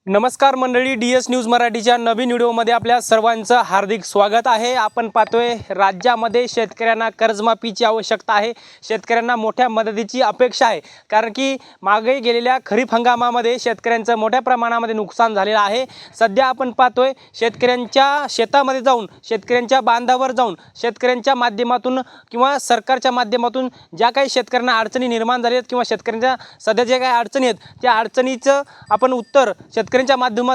नमस्कार मंडळी, DS news मराठीच्या नवीन व्हिडिओमध्ये आपल्या सर्वांचं हार्दिक स्वागत आहे। आपण पाहतोय राज्यामध्ये शेतकऱ्यांना कर्जमाफीची आवश्यकता आहे, शेतकऱ्यांना मोठ्या मदतीची अपेक्षा आहे। कारण की मागे गेलेल्या खरीप हंगामामध्ये शेतकऱ्यांचं मोठ्या प्रमाणामध्ये नुकसान झालेलं आहे। सध्या आपण पाहतोय शेतकऱ्यांच्या शेतामध्ये जाऊन, शेतकऱ्यांच्या बांधावर जाऊन, शेतकऱ्यांच्या माध्यमातून किंवा सरकारच्या माध्यमातून ज्या काही शेतकऱ्यांना अडचणी निर्माण झाल्या आहेत किंवा शेतकऱ्यांच्या सध्या जे काही अडचणी आहेत त्या अडचणीचं आपण उत्तर शेतकऱ्यांच्या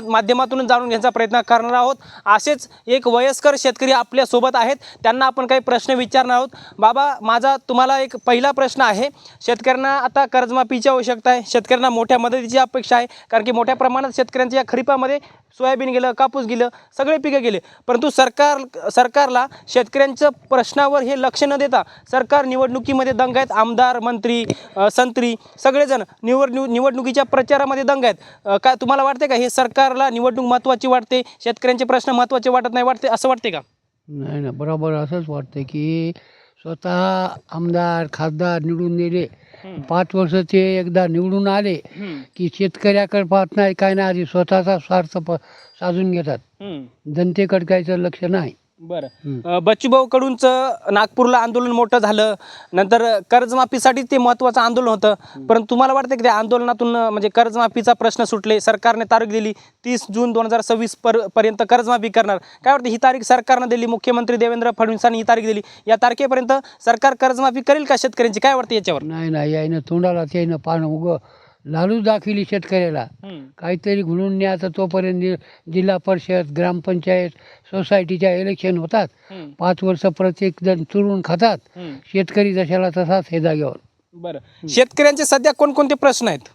माध्यमातून जाणून घ्यायचा प्रयत्न करणार आहोत। असेच एक वयस्कर शेतकरी आपल्या सोबत आहेत, त्यांना आपण काही प्रश्न विचारणार आहोत। बाबा, माझा तुम्हाला एक पहिला प्रश्न आहे। शेतकऱ्यांना आता कर्जमाफीची आवश्यकता आहे, शेतकऱ्यांना मोठ्या मदतीची अपेक्षा आहे, कारण की मोठ्या प्रमाणात शेतकऱ्यांच्या या खरीपामध्ये सोयाबीन गेलं, कापूस गेलं, सगळे पिके गेले। परंतु सरकारला शेतकऱ्यांच्या प्रश्नावर हे लक्ष न देता सरकार निवडणुकीमध्ये दंग आहेत। आमदार, मंत्री, संत्री सगळेजण निवडणुकीच्या प्रचारामध्ये दंग आहेत। काय तुम्हाला वाटते का हे सरकारला निवडणूक महत्त्वाची वाटते, शेतकऱ्यांचे प्रश्न महत्त्वाचे वाटत नाही, वाटते असं वाटते का? नाही ना, बरोबर असंच वाटतं की स्वतः आमदार खासदार निवडून दिले, 5 वर्ष ते एकदा निवडून आले की शेतकऱ्याकडे पाहत नाही, काय नाही, आधी स्वतःचा स्वार्थ साधून घेतात, जनतेकडे काहीचं लक्ष नाही। बरं, बच्चूभाऊ कडूंचं नागपूरला आंदोलन मोठं झालं, नंतर कर्जमाफीसाठी ते महत्त्वाचं आंदोलन होतं। परंतु तुम्हाला वाटतं की त्या आंदोलनातून म्हणजे कर्जमाफीचा प्रश्न सुटले, सरकारने तारीख दिली 30 जून 2026 पर्यंत कर्जमाफी करणार, काय वाटतं ही तारीख सरकारनं दिली, मुख्यमंत्री देवेंद्र फडणवीसांनी ही तारीख दिली, या तारखेपर्यंत सरकार कर्जमाफी करेल का शेतकऱ्यांची, काय वाटतं याच्यावर? नाही नाही, यायनं तोंडाला त्यानं पानं उगं लालू दाखविली शेतकऱ्याला, काहीतरी घुलून न्यायचं। तोपर्यंत जिल्हा परिषद, ग्रामपंचायत, सोसायटीच्या इलेक्शन होतात, 5 वर्ष प्रत्येक जण चुरून खातात, शेतकरी जशाला तसाच हे जागेवर। बरं, शेतकऱ्यांचे सध्या कोणकोणते प्रश्न आहेत?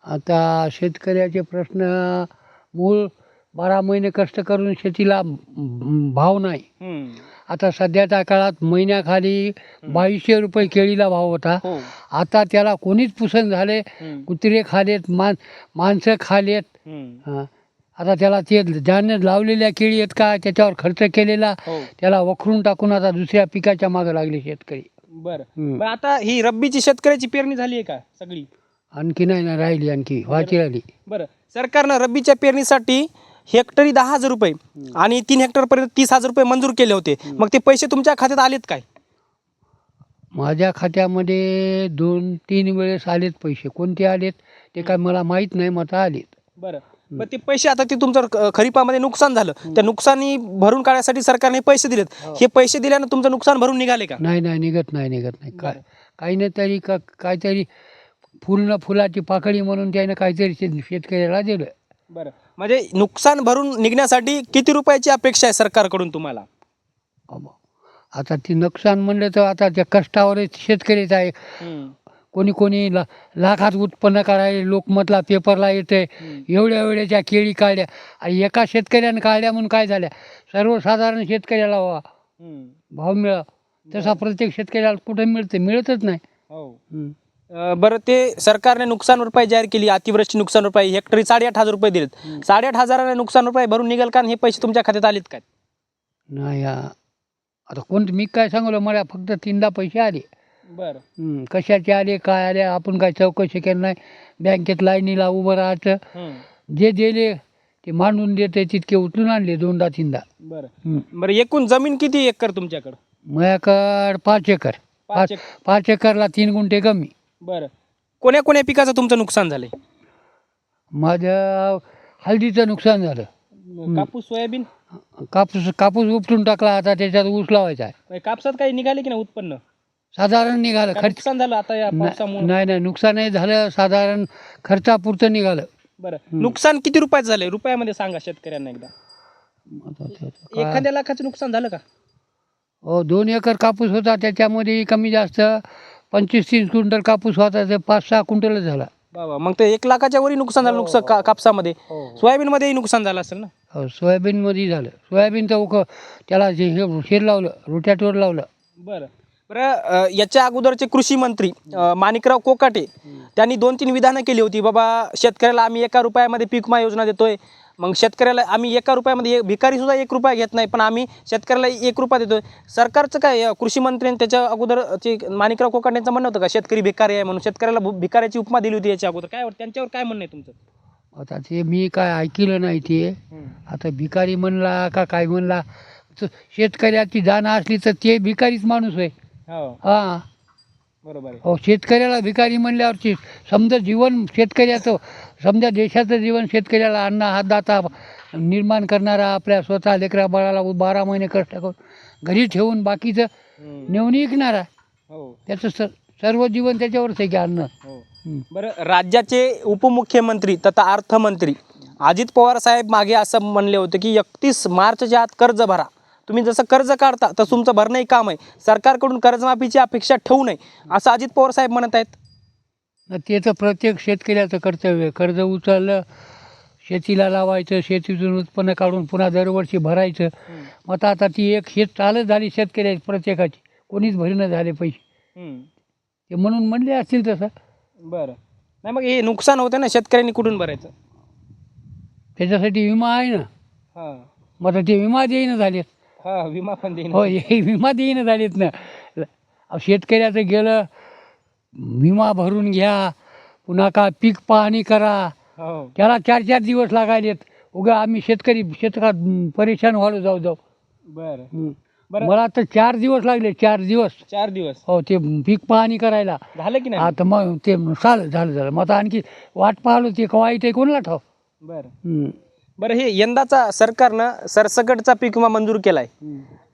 आता शेतकऱ्याचे प्रश्न मूळ 12 महिने कष्ट करून शेतीला भाव नाही। आता सध्याच्या काळात महिन्याखाली 2200 रुपये केळीला भाव होता, आता त्याला कोणीच पुसन झाले, कुत्रे खालेत, माणसं खालेत। आता त्याला ते ज्याने लावलेल्या केळी आहेत का त्याच्यावर खर्च केलेला त्याला वखरून टाकून आता दुसऱ्या पिकाच्या मागे लागले शेतकरी। बरं, आता ही रब्बीची शेतकऱ्याची पेरणी झाली आहे का सगळी? आणखी नाही ना, राहिली, आणखी व्हायची राहिली। बरं, सरकारनं रब्बीच्या पेरणीसाठी हेक्टरी 10,000 रुपये आणि 3 हेक्टरपर्यंत 30,000 रुपये मंजूर केले होते, मग ते पैसे तुमच्या खात्यात आलेत काय? माझ्या खात्यामध्ये 2-3 वेळेस आलेत पैसे, कोणते आलेत ते काय मला माहीत नाही, मग आलेत। बरं, मग ते पैसे आता ते तुमचं खरीपामध्ये नुकसान झालं, त्या नुकसानी भरून काढण्यासाठी सरकारने पैसे दिलेत, हे पैसे दिल्यानं तुमचं नुकसान भरून निघाले का? नाही नाही, निघत नाही। काही नाही तरी काहीतरी फुलाची पाकळी म्हणून त्यानं काहीतरी शेतकऱ्याला दिलं। बरं, म्हणजे नुकसान भरून निघण्यासाठी किती रुपयाची अपेक्षा आहे सरकारकडून तुम्हाला? आता ती नुकसान म्हणलं तर आता त्या कष्टावरच शेतकरीच आहे। कोणी लाखात उत्पन्न काढायला लोकमतला पेपरला येते, एवढ्या वेळेच्या केळी काढल्या आणि एका शेतकऱ्यानं काढल्या म्हणून काय झाल्या, सर्वसाधारण शेतकऱ्याला भाव मिळा तसा प्रत्येक शेतकऱ्याला कुठे मिळतच नाही। बरं, ते सरकारने नुकसान भरपाई जाहीर केली, अतिवृष्टी नुकसान भरपाई हेक्टरी 8,500 रुपये दिलेत, 8,500 नुकसान भरपाई भरून निघेल का? हे पैसे तुमच्या खात्यात आलेत काय? नाही, आता कोणतं मी काय सांगलो, मला फक्त 3दा पैसे आले। बरं, कशाचे आले, काय आले, आपण काय चौकशी केली नाही। बँकेत लाईनीला उभं राहायचं, जे दिले ते मांडून देते तितके उचलून आणले 2दा-3दा। बरं, एकूण जमीन किती एकर तुमच्याकडं? माझ्याकडं 5 एकर, 5 एकरला 3 गुंठे कमी। बरं, कोण्या पिकाचं तुमचं नुकसान झालंय? माझं हळदीचं नुकसान झालं, कापूस, सोयाबीन? कापूस उपटून टाकला, आता त्याच्यात ऊस लावायचा आहे। कापसात काही निघाले की नाही उत्पन्न? साधारण निघालं, नुकसान झालं आता या पावसामुळे? नाही, नुकसान नाही झालं, साधारण खर्चापुरतं निघालं। बरं, नुकसान किती रुपयाचं झालंय, रुपयामध्ये सांगा शेतकऱ्यांना एकदा। एखाद्या लाखाचं नुकसान झालं का? 2 एकर कापूस होता, त्याच्यामध्ये कमी जास्त 25-30 क्विंटल कापूस होता, ते 5-6 क्विंटलच झाला। बाबा, मग ते 1 लाखाच्या वरी नुकसान झालं कापसामध्ये। सोयाबीन मध्येही नुकसान झालं असेल ना? सोयाबीनमध्ये झालं, सोयाबीन तर त्याला शेर लावलं, रोट्याटवर लावलं। बरं, याच्या अगोदरचे कृषी मंत्री माणिकराव कोकाटे त्यांनी 2-3 विधानं केली होती, बाबा शेतकऱ्याला आम्ही 1 रुपयामध्ये पीक विमा योजना देतोय, मग शेतकऱ्याला आम्ही 1 रुपयामध्ये, भिकारी सुद्धा 1 रुपया घेत नाही, पण आम्ही शेतकऱ्याला 1 रुपया देतोय। सरकारचं काय, कृषी मंत्र्यांनी त्याच्या अगोदरचे माणिकराव कोकाटेंचं म्हणणं होतं का शेतकरी भिकारी आहे म्हणून, शेतकऱ्याला भिकाऱ्याची उपमा दिली होती याच्या अगोदर, काय त्यांच्यावर काय म्हणणं आहे तुमचं? आता ते मी काय ऐकलं नाही ते. आता भिकारी म्हणला का काय म्हणला, तर शेतकऱ्याची जाण असली तर ते भिकारीच माणूस आहे. हो हा बरोबर आहे. हो, शेतकऱ्याला भिकारी म्हणल्यावरची समजा जीवन शेतकऱ्याचं, समजा देशाचं जीवन शेतकऱ्याला अन्न हातदाता निर्माण करणारा, आपल्या स्वतः लेकरा बाळाला 12 महिने कष्ट करून घरी ठेवून बाकीचं नेऊन विकणारा, हो त्याचं सर्व जीवन त्याच्यावरच आहे की अन्न. हो. बरं, राज्याचे उपमुख्यमंत्री तथा अर्थमंत्री अजित पवार साहेब मागे असं म्हणले होते की 31 मार्चच्या आत कर्ज भरा. तुम्ही जसं कर्ज काढता तसं तुमचं भरणंही काम आहे. सरकारकडून कर्जमाफीची अपेक्षा ठेवू नये असं अजित पवार साहेब म्हणत आहेत. ते तर प्रत्येक शेतकऱ्याचं कर्तव्य आहे. कर्ज उचललं, शेतीला लावायचं, शेतीतून उत्पन्न काढून पुन्हा दरवर्षी भरायचं. मग आता ती एक शेत चालत झाली शेतकऱ्याची प्रत्येकाची, कोणीच भरणं झाले पैसे, ते म्हणून म्हणले असतील तसं. बरं, नाही मग हे नुकसान होतं ना, शेतकऱ्यांनी कुठून भरायचं? त्याच्यासाठी विमा आहे ना. हां मग आता ते विमा देईन झालेत. हां, विमा पण देईन. हो, हे विमा देईन झालेत ना. अहो, शेतकऱ्याचं गेलं, विमा भरून घ्या, पुन्हा का पीक पाहणी करा, हो त्याला 4-4 दिवस लागायलेत. उगा आम्ही शेतकऱ्यात परेशान व्हायला जाऊ. बरं बरं, मला तर 4 दिवस लागले, 4 दिवस. 4 दिवस हो, ते पीक पाहणी करायला. झालं की नाही? आता मग ते झालं. मग आता आणखी वाट पाहलो, ते वाईट आहे कोणाला ठाव. बरं बरं, हे यंदाचा सरकारनं सरसकटचा पीक विमा मंजूर केलाय.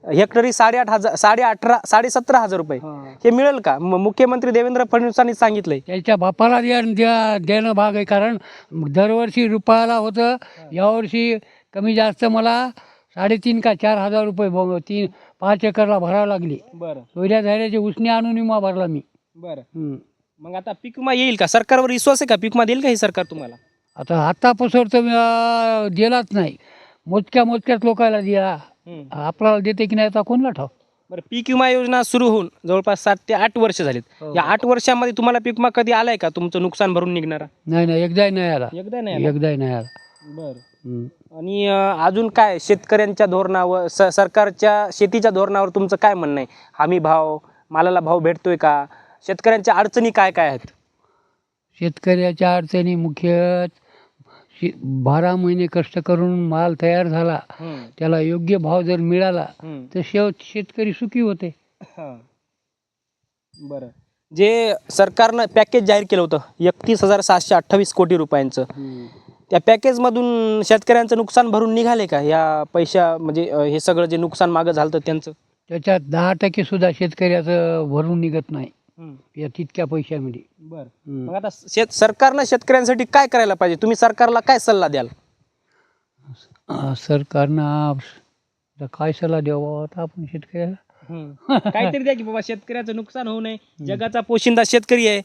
हेक्टरी 17,500 रुपये. हे मिळेल का? मुख्यमंत्री देवेंद्र फडणवीसांनी सांगितलंय. त्याच्या बापाला देणं भाग आहे, कारण दरवर्षी रुपयाला होतं, यावर्षी कमी जास्त मला 3,500 का 4,000 रुपये 5 एकरला भरावं लागली. बरं सोयऱ्या धैर्याचे उसने आणून विमा भरला मी. बरं, मग आता पीक विमा येईल का? सरकारवर विश्वास आहे का? पीक विमा देईल का हे सरकार तुम्हाला? आता तर दिलाच नाही. मोजक्याच लोकांना दिला. आपल्याला देते की नाही आता कोणाला ठाव. बरं, पीक विमा योजना सुरू होऊन जवळपास 7 ते 8 वर्ष झालीत. या 8 वर्षामध्ये तुम्हाला पीक विमा कधी आलाय का तुमचं नुकसान भरून निघणारा? नाही, एकदाही नाही आला. एकदा नाही आला. एकदाही नाही आला. बरं, आणि अजून काय शेतकऱ्यांच्या धोरणावर, सरकारच्या शेतीच्या धोरणावर तुमचं काय म्हणणं आहे? हमी भाव, मालाला भाव भेटतोय का? शेतकऱ्यांच्या अडचणी काय काय आहेत? शेतकऱ्याच्या अडचणी मुख्य 12 महिने कष्ट करून माल तयार झाला, त्याला योग्य भाव जर मिळाला तर शेतकरी सुखी होते. बरं, जे सरकारनं पॅकेज जाहीर केलं होतं 31,728 कोटी रुपयांचं, त्या पॅकेजमधून शेतकऱ्यांचं नुकसान भरून निघाले का? या पैशा म्हणजे हे सगळं जे नुकसान मागं झालं होतं त्यांचं, त्याच्यात 10% सुद्धा शेतकऱ्याचं भरून निघत नाही या तितक्या पैशामध्ये. बरं, मग आता सरकारनं शेतकऱ्यांसाठी काय करायला पाहिजे? तुम्ही सरकारला काय सल्ला द्याल? सरकारनं काय सल्ला द्यावा आता आपण शेतकऱ्याला? काहीतरी द्या की बाबा, शेतकऱ्याचं नुकसान होऊ नये. जगाचा पोशिंदा शेतकरी आहे.